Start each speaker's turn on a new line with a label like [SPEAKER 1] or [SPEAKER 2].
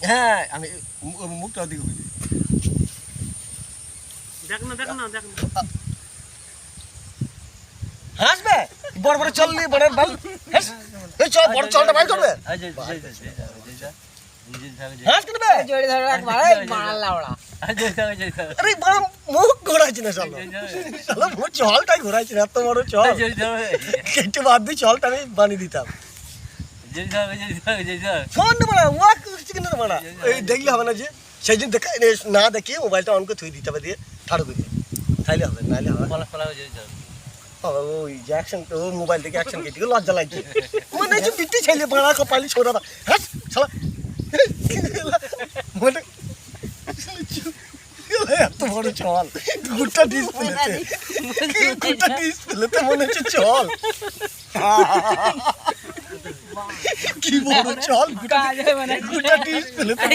[SPEAKER 1] হ্যাঁ আমি মুখটা ওদিকে বুঝি
[SPEAKER 2] দেখ না
[SPEAKER 1] হাসবে বড় বড় চললি বড় বাল এই চল বড় চলটা বাইর করবে হাস করবে
[SPEAKER 3] জড়ি ধরে রাখ ভাই মারলা ওরা
[SPEAKER 1] আরে বড় মুখ ঘোরাইছে না শালা শালা মুখ চলটাই ঘোরাইছে না এত বড় চল কেটে বাদ দিয়ে চলটা আমি বানিয়ে দিতাম শোন না বড় ওয়া কিছু কিনা বড় এই দেখলে হবে না যে সেই দিন দেখা না দেখে মোবাইলটা অন করে থুই দিতে হবে দিয়ে ঠাড়ো করে তাইলে হবে নাইলে হবে ওই যে অ্যাকশন ও মোবাইল থেকে অ্যাকশন কেটে লজ্জা লাগছে মানে যে পিটি ছেলে বড়া কপালি ছোড়া হ্যাঁ শালা মানে এত বড় চল গুটা ডিসপ্লেতে মনে হচ্ছে চল কি বড় চল গুটা ডিসপ্লেতে